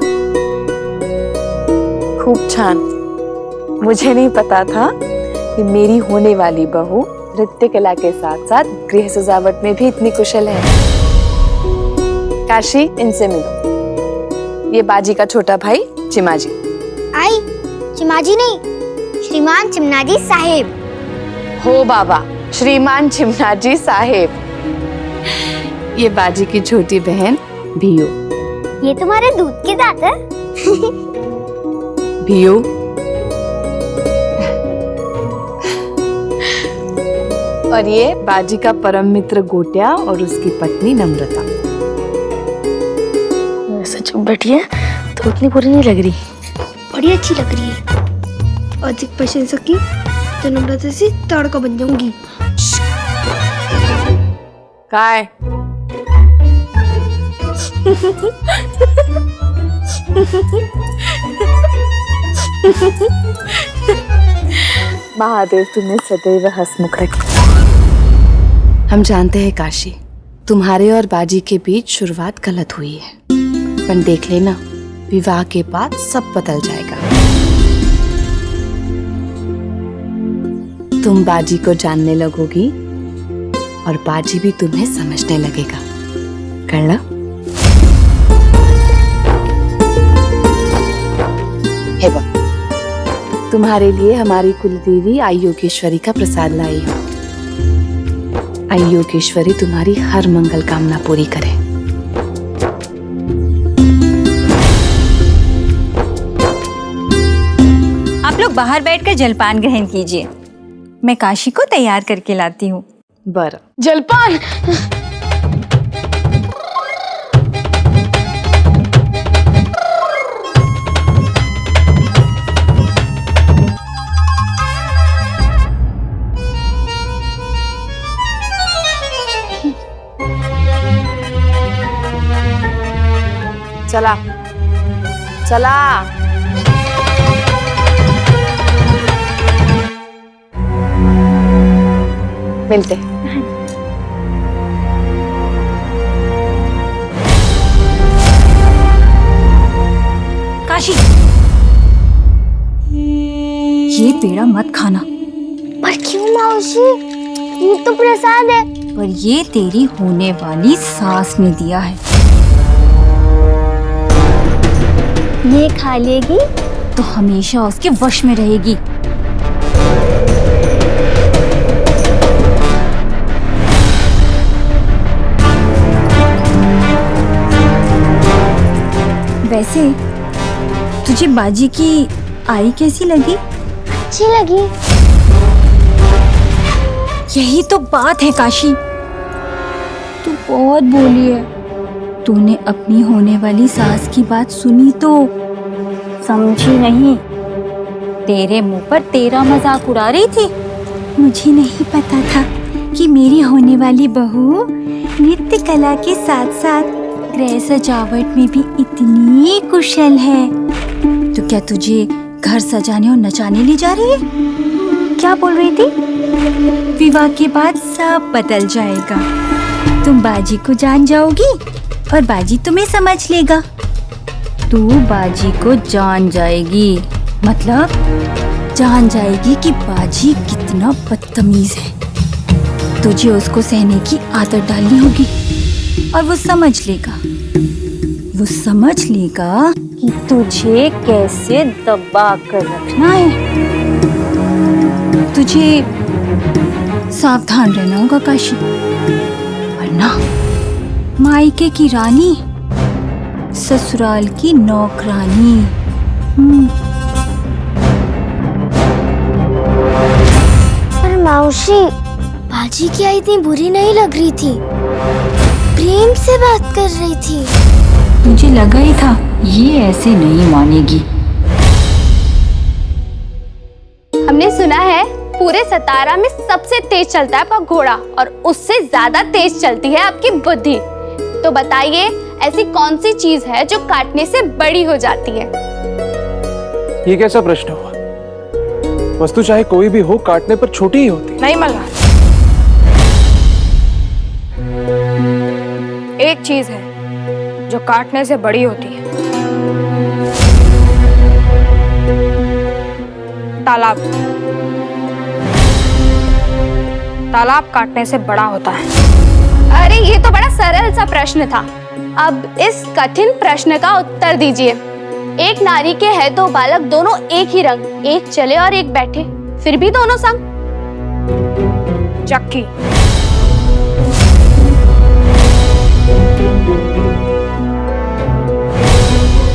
खूब छान। मुझे नहीं पता था कि मेरी होने वाली बहू नृत्य कला के साथ साथ गृह सजावट में भी इतनी कुशल है। काशी, इनसे मिलो। ये बाजी का छोटा भाई चिमाजी। आई, चिमाजी नहीं, श्रीमान चिमनाजी साहेब। हो बाबा, श्रीमान चिमनाजी साहेब। ये बाजी की छोटी बहन भियो। ये तुम्हारे दूध के दांत है? भियो, और ये बाजी का परम मित्र गोटिया और उसकी पत्नी नम्रता। वैसे चुप बैठी है तो उतनी बुरी नहीं लग रही, बड़ी अच्छी लग रही है। अधिक प्रशंसा की तो नम्रता से तड़का बन जाऊंगी। काय? महादेव तुम्हें सदैव हंसमुख रखे। हम जानते हैं काशी, तुम्हारे और बाजी के बीच शुरुआत गलत हुई है, पर देख लेना, विवाह के बाद सब बदल जाएगा। तुम बाजी को जानने लगोगी और बाजी भी तुम्हें समझने लगेगा। कर लो। हे बा, तुम्हारे लिए हमारी कुलदेवी आई योगेश्वरी का प्रसाद लाई हो। आई योगेश्वरी तुम्हारी हर मंगल कामना पूरी करे। आप लोग बाहर बैठकर जलपान ग्रहण कीजिए, मैं काशी को तैयार करके लाती हूँ। बर जलपान। चला चला। मिलते। काशी, ये पेड़ा मत खाना। पर क्यों मौसी? ये तो प्रसाद है। पर ये तेरी होने वाली सास ने दिया है। ये खा लेगी तो हमेशा उसके वश में रहेगी। वैसे तुझे बाजी की आई कैसी लगी? अच्छी लगी। यही तो बात है काशी, तू बहुत भोली है। तूने अपनी होने वाली सास की बात सुनी तो समझी नहीं। तेरे मुंह पर तेरा मजाक उड़ा रही थी। मुझे नहीं पता था कि मेरी होने वाली बहू नृत्य कला के साथ साथ गृह सजावट में भी इतनी कुशल है। तो क्या तुझे घर सजाने और नचाने ले जा रही है? क्या बोल रही थी? विवाह के बाद सब बदल जाएगा। तुम बाजी को जान जाओगी और बाजी तुम्हें समझ लेगा। तू बाजी को जान जाएगी, मतलब जान जाएगी कि बाजी कितना बदतमीज है। तुझे उसको सहने की आदत डालनी होगी और वो समझ लेगा कि तुझे कैसे दबा कर रखना है। तुझे सावधान रहना होगा काशी, वरना मायके की रानी ससुराल की नौकरानी। पर मौसी, बाजी क्या इतनी बुरी नहीं लग रही थी, प्रेम से बात कर रही थी। मुझे लगा ही था ये ऐसे नहीं मानेगी। हमने सुना है पूरे सतारा में सबसे तेज चलता है आपका घोड़ा और उससे ज्यादा तेज चलती है आपकी बुद्धि। तो बताइए ऐसी कौन सी चीज है जो काटने से बड़ी हो जाती है? ये कैसा प्रश्न हुआ? वस्तु चाहे कोई भी हो, काटने पर छोटी ही होती। नहीं मल्हार, एक चीज है जो काटने से बड़ी होती है। तालाब। तालाब काटने से बड़ा होता है। अरे ये तो बड़ा सरल सा प्रश्न था। अब इस कठिन प्रश्न का उत्तर दीजिए। एक नारी के है दो बालक, दोनों एक ही रंग, एक चले और एक बैठे, फिर भी दोनों संग। चक्की।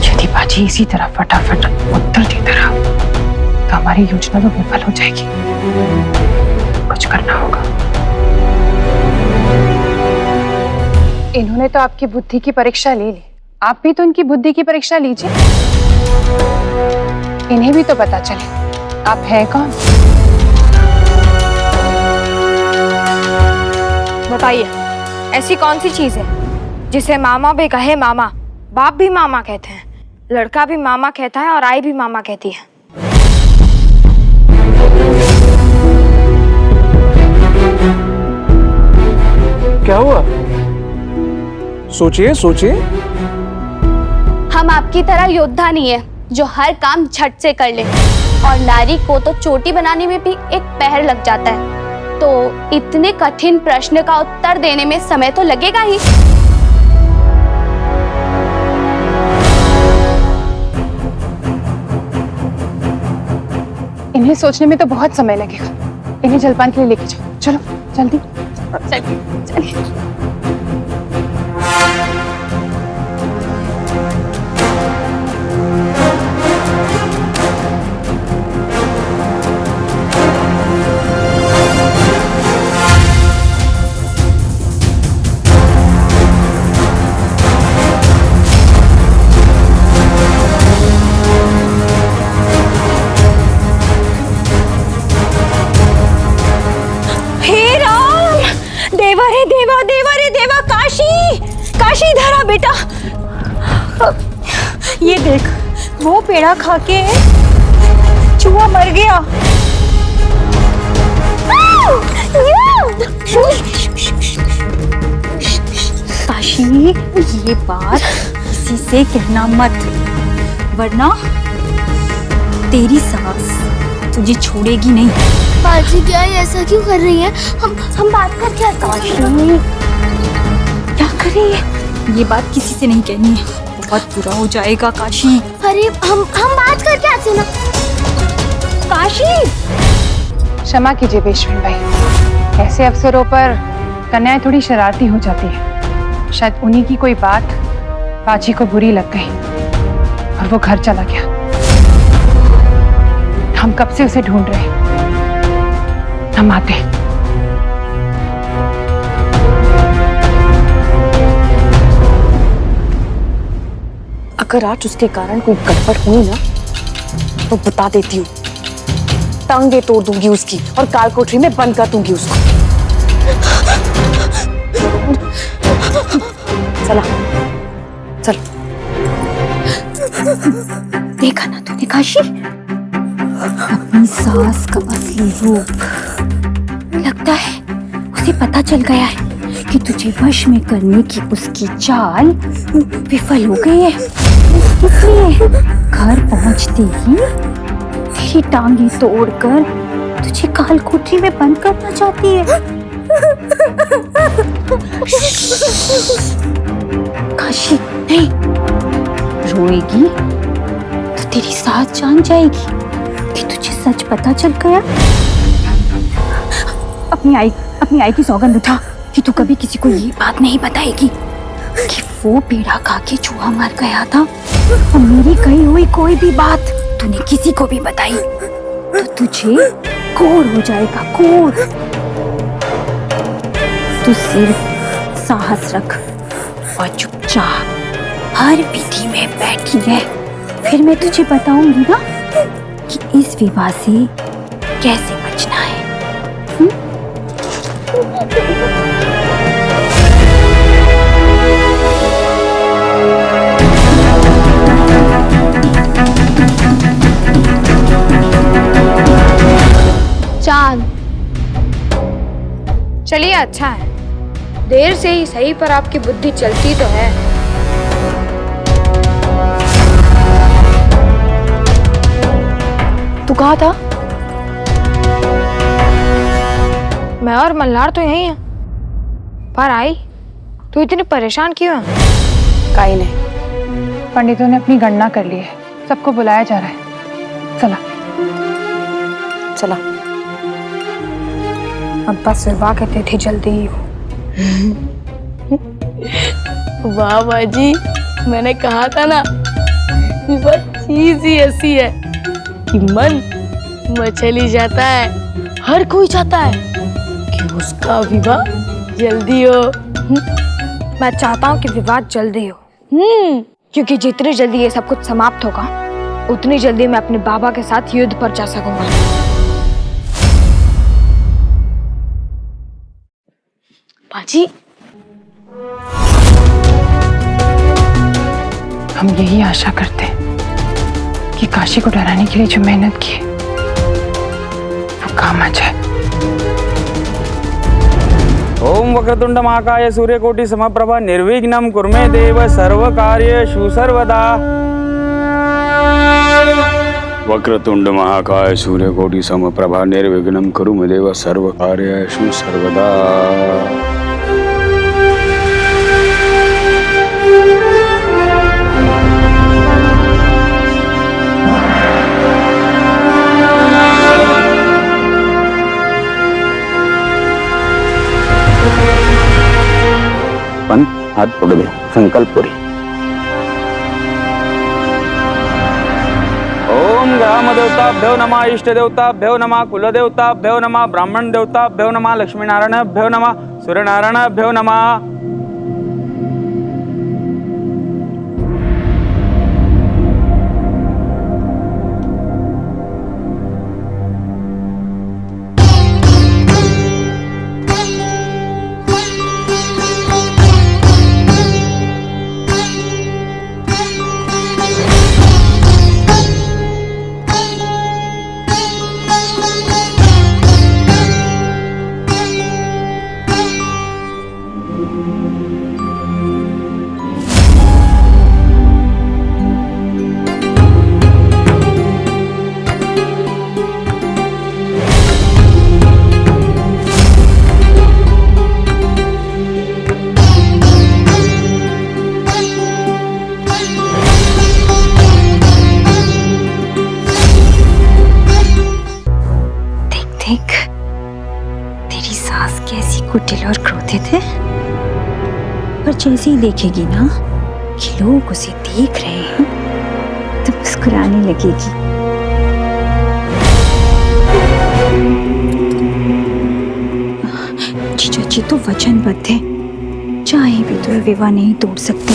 यदि बाजी इसी तरह फटाफट उत्तर देता रहा तो हमारी योजना तो विफल हो जाएगी। कुछ करना होगा। इन्होंने तो आपकी बुद्धि की परीक्षा ले ली, आप भी तो उनकी बुद्धि की परीक्षा लीजिए। इन्हें भी तो पता चले आप हैं कौन। बताइए ऐसी कौन सी चीज है जिसे मामा भी कहे मामा, बाप भी मामा कहते हैं, लड़का भी मामा कहता है और आई भी मामा कहती है। क्या हुआ? सोचिए सोचिए। हम आपकी तरह योद्धा नहीं है जो हर काम झट से कर ले, और नारी को तो चोटी बनाने में भी एक पहर लग जाता है। तो इतने कठिन प्रश्न का उत्तर देने में समय तो लगेगा ही। इन्हें सोचने में तो बहुत समय लगेगा। इन्हें जलपान के लिए लेके जाओ। चलो जल्दी चलिए। काशी इधर आ बेटा। ये देख, वो पेड़ा खा के चूहा मर गया। काशी ये बात किसी से कहना मत, वरना तेरी सास तुझे छोड़ेगी नहीं। बाजी क्या है, ऐसा क्यों कर रही है? हम बात कर क्या? क्या कर रही है? ये बात किसी से नहीं कहनी है, बहुत बुरा हो जाएगा काशी। अरे हम बात कर क्या सुना? काशी क्षमा कीजिए बेशविन भाई, ऐसे अवसरों पर कन्याएं थोड़ी शरारती हो जाती है। शायद उन्हीं की कोई बात बाजी को बुरी लग गई और वो घर चला गया। हम कब से उसे ढूंढ रहे हैं, हम आते हैं। अगर आज उसके कारण कोई गड़बड़ हुई ना तो बता देती हूँ, टांगे तोड़ दूंगी उसकी और काल कोठरी में बंद कर दूंगी उसको। चला चल। देखा ना तूने काशी, अपनी सास का असली रूप। लगता है उसे पता चल गया है कि तुझे वश में करने की उसकी चाल विफल हो गई है, इसलिए घर पहुंचते ही तेरी टांगे तोड़कर तुझे काल कोठरी में बंद करना चाहती है। काशी नहीं, रोएगी तो तेरी सास जान जाएगी कि तुझे सच पता चल गया। अपनी आई की सौगंध उठा कि तू कभी किसी को ये बात नहीं बताएगी कि वो पेड़ा खा के चूहा मर गया था। और मेरी कही हुई कोई भी बात तूने किसी को भी बताई तो तुझे कोड़ हो जाएगा, कोड़। तू सिर्फ साहस रख और चुपचाप हर विधि में बैठी रह। फिर मैं तुझे बताऊंगी ना कि इस विवाह से कैसे बचना है। चांद, चलिए अच्छा है, देर से ही सही पर आपकी बुद्धि चलती तो है। तू कहाँ था? मैं और मल्हार तो यही हैं, पर आई तू इतनी परेशान क्यों है? काई नहीं, पंडितों ने अपनी गणना कर ली है, सबको बुलाया जा रहा है। चला चला। अब बस विवाह के तिथि जल्दी ही हो। वाह बाजी, मैंने कहा था ना, विवाह चीज ही ऐसी है कि मन मचली जाता है। हर कोई चाहता है कि उसका विवाह जल्दी हो। मैं चाहता हूँ कि विवाह जल्दी हो, क्योंकि जितनी जल्दी ये सब कुछ समाप्त होगा उतनी जल्दी मैं अपने बाबा के साथ युद्ध पर जा सकूंगा। बाजी, हम यही आशा करते हैं कि काशी को डराने के लिए जो मेहनत की है वो काम आ जाए। ओम वक्रतुंड महाकाय सूर्यकोटि समप्रभा निर्विघ्नं कुर्मे देव सर्व कार्येषु सर्वदा। वक्रतुंड महाकाय सूर्यकोटि समप्रभा निर्विघ्नं कुरु मे देव सर्व कार्येषु सर्वदा। पंत हाथ पकड़ दे, संकल्प पूरी। ओम ग्राम देवताभ्यो नमः, इष्ट देवताभ्यो नमः, कुल देवताभ्यो नमः, ब्राह्मण देवताभ्यो नमः, लक्ष्मी नारायणाभ्यो नमः, सूर्य नारायणाभ्यो नमः। देख, तेरी सास कैसी कुटिल और क्रोधित है, पर जैसे ही देखेगी ना कि लोग उसे देख रहे हैं तो मुस्कुराने लगेगी। जीजाजी तो वचनबद्ध है, चाहे भी तो विवाह नहीं तोड़ सकते।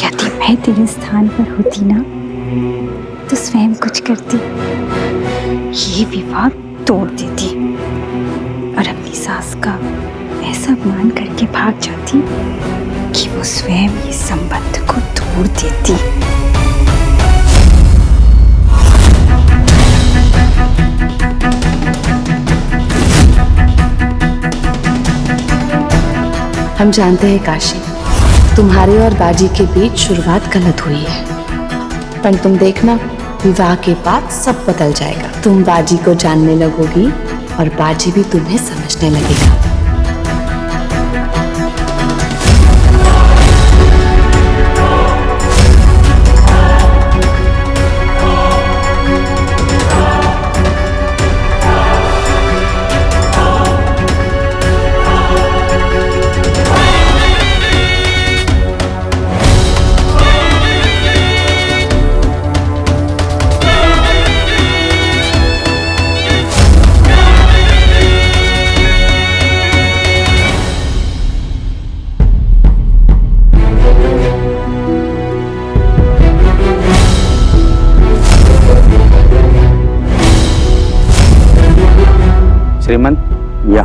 यदि मैं तेरे स्थान पर होती ना तो स्वयं कुछ करती, ये विवाह तोड़ देती और अपनी सास का ऐसा अपमान करके भाग जाती कि वो स्वयं ये संबंध को तोड़ देती। हम जानते हैं काशी, तुम्हारे और बाजी के बीच शुरुआत गलत हुई है, पर तुम देखना विवाह के बाद सब बदल जाएगा। तुम बाजी को जानने लगोगी और बाजी भी तुम्हें समझने लगेगा। श्रीमंत या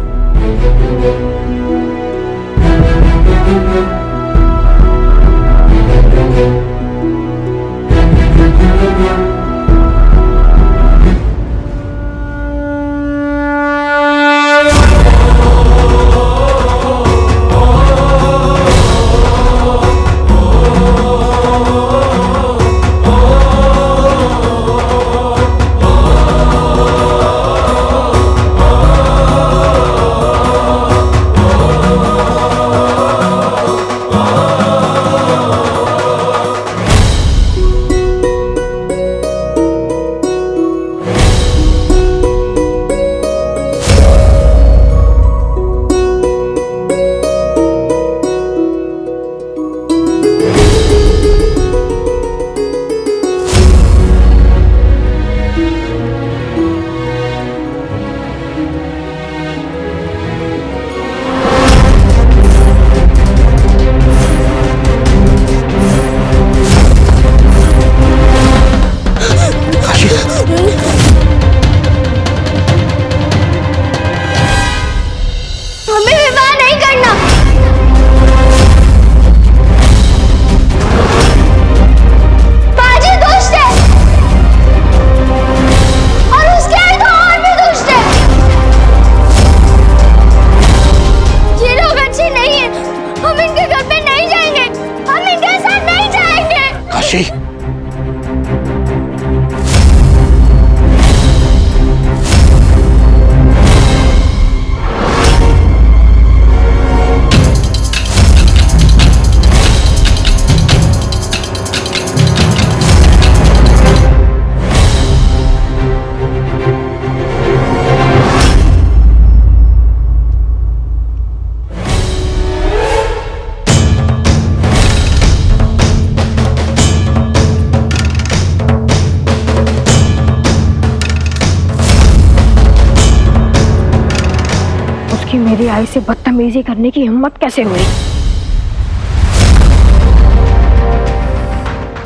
मेरी आई से बदतमीजी करने की हिम्मत कैसे हुई?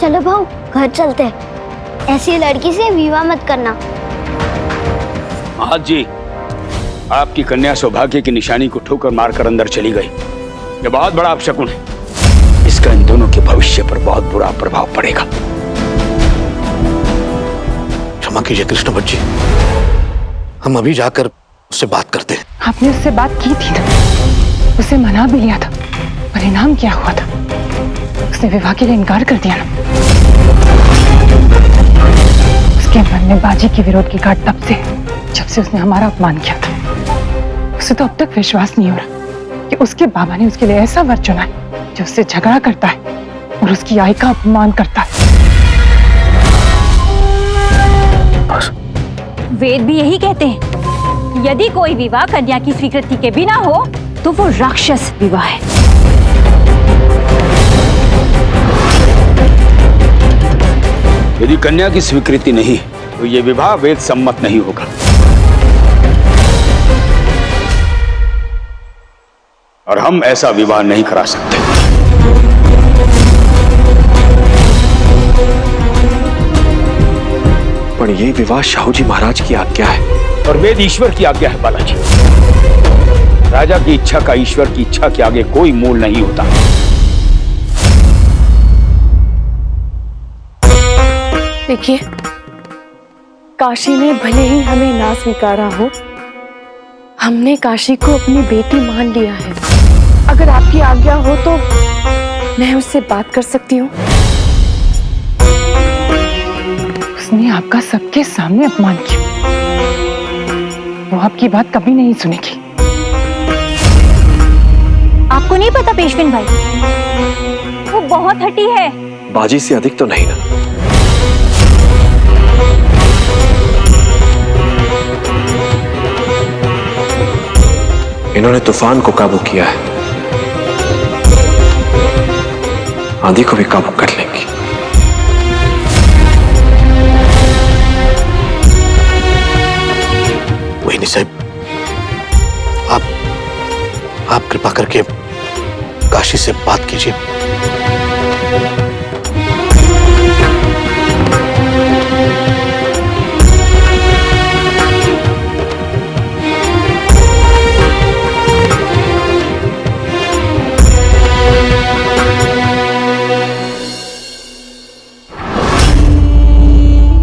चलो भाऊ घर चलते हैं। ऐसी लड़की से विवाह मत करना। हाँ जी, आपकी कन्या सौभाग्य की निशानी को ठोकर मारकर अंदर चली गई। यह बहुत बड़ा अपशकुन है। इसका इन दोनों के भविष्य पर बहुत बुरा प्रभाव पड़ेगा। क्षमा कीजिए कृष्ण भट्ट जी, हम अभी जाकर उससे बात करते हैं। आपने उससे बात की थी ना, उसे मना भी लिया था। परिणाम क्या हुआ था? उसने विवाह के लिए इनकार कर दिया ना। उसके मन में बाजी के विरोध की गांठ तब से, जब से उसने हमारा अपमान किया था। उसे तो अब तक विश्वास नहीं हो रहा कि उसके बाबा ने उसके लिए ऐसा वर चुना है जो उससे झगड़ा करता है और उसकी आई का अपमान करता है। वेद भी यही कहते हैं, यदि कोई विवाह कन्या की स्वीकृति के बिना हो तो वो राक्षस विवाह है। यदि कन्या की स्वीकृति नहीं तो ये विवाह वेद सम्मत नहीं होगा और हम ऐसा विवाह नहीं करा सकते। पण ये विवाह शाहू जी महाराज की आज्ञा है और वेद ईश्वर की आज्ञा है बालाजी। राजा की इच्छा का ईश्वर की इच्छा के आगे कोई मूल नहीं होता। देखिए, काशी ने भले ही हमें ना स्वीकारा हो, हमने काशी को अपनी बेटी मान लिया है। अगर आपकी आज्ञा हो तो मैं उससे बात कर सकती हूँ। उसने आपका सबके सामने अपमान किया, वो आपकी बात कभी नहीं सुनेगी। आपको नहीं पता पेशविन भाई, वो बहुत हठी है। बाजी से अधिक तो नहीं ना। इन्होंने तूफान को काबू किया है, आंधी को भी काबू कर लेंगी। वही साहब, आप कृपा करके काशी से बात कीजिए।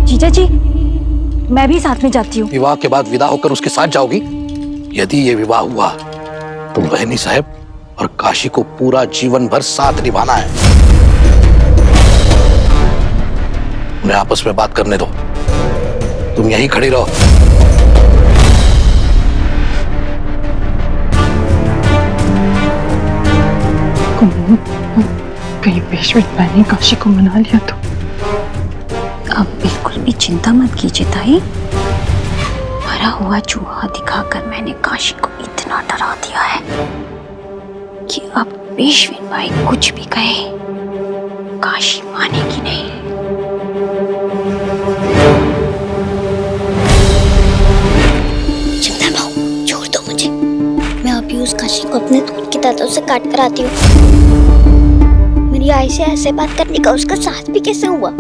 जीजा जी, मैं भी साथ में जाती हूँ। विवाह के बाद विदा होकर उसके साथ जाओगी? यदि ये विवाह हुआ तो बहनी साहब और काशी को पूरा जीवन भर साथ निभाना है। उन्हें आपस में बात करने दो, तुम यहीं खड़ी रहो। कहीं पेशवे मैंने काशी को मना लिया तो? अब बिल्कुल भी चिंता मत कीजिए ताई, मरा हुआ चूहा दिखाकर मैंने काशी को इतना डरा दिया है कि अब पेशविन भाई कुछ भी कहे काशी मानेगी नहीं। चिंता ना हो, छोड़ दो मुझे। मैं अभी उस काशी को अपने दूध के दांतों से काट कर आती हूँ। मेरी आई से ऐसे बात करने का उसका साहस भी कैसे हुआ?